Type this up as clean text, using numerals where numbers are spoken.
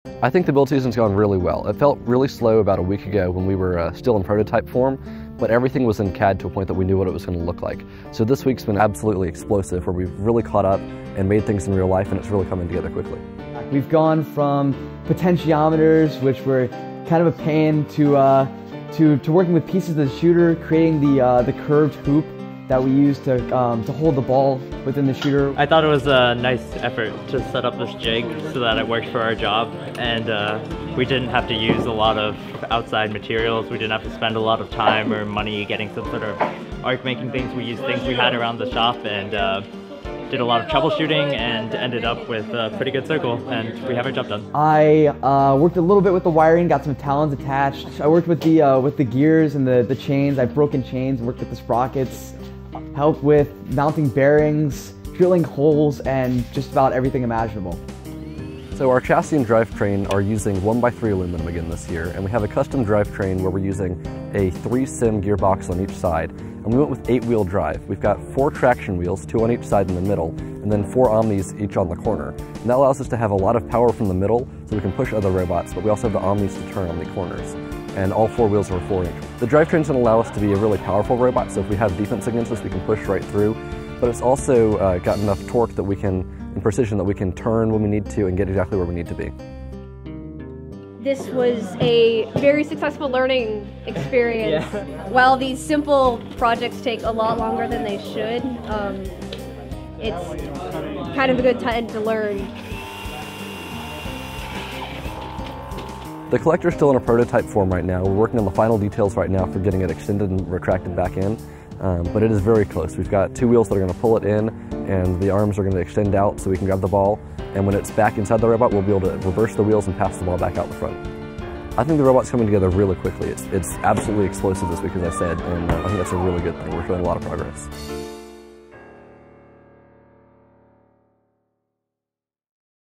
I think the build season's gone really well. It felt really slow about a week ago when we were still in prototype form, but everything was in CAD to a point that we knew what it was going to look like. So this week's been absolutely explosive, where we've really caught up and made things in real life, and it's really coming together quickly. We've gone from potentiometers, which were kind of a pain, to working with pieces of the shooter, creating the curved hoop that we use to hold the ball within the shooter. I thought it was a nice effort to set up this jig so that it worked for our job, and we didn't have to use a lot of outside materials. We didn't have to spend a lot of time or money getting some sort of arc making things. We used things we had around the shop and did a lot of troubleshooting and ended up with a pretty good circle, and we have our job done. I worked a little bit with the wiring, got some talons attached. I worked with the gears and the chains. I've broken chains, worked with the sprockets, helped with mounting bearings, drilling holes, and just about everything imaginable. So our chassis and drivetrain are using 1x3 aluminum again this year, and we have a custom drivetrain where we're using a 3-sim gearbox on each side, and we went with 8-wheel drive. We've got 4 traction wheels, 2 on each side in the middle, and then 4 Omnis each on the corner. And that allows us to have a lot of power from the middle so we can push other robots, but we also have the Omnis to turn on the corners. And all 4 wheels are 4-inch. The drivetrain's going to allow us to be a really powerful robot, so if we have defense against us, we can push right through. But it's also got enough torque that we can, and precision, that we can turn when we need to and get exactly where we need to be. This was a very successful learning experience. Yeah. While these simple projects take a lot longer than they should, it's kind of a good time to learn. The collector's still in a prototype form right now. We're working on the final details right now for getting it extended and retracted back in, but it is very close. We've got 2 wheels that are going to pull it in, and the arms are going to extend out so we can grab the ball, and when it's back inside the robot, we'll be able to reverse the wheels and pass the ball back out the front. I think the robot's coming together really quickly. It's absolutely explosive this week, as I said, and I think that's a really good thing. We're showing a lot of progress.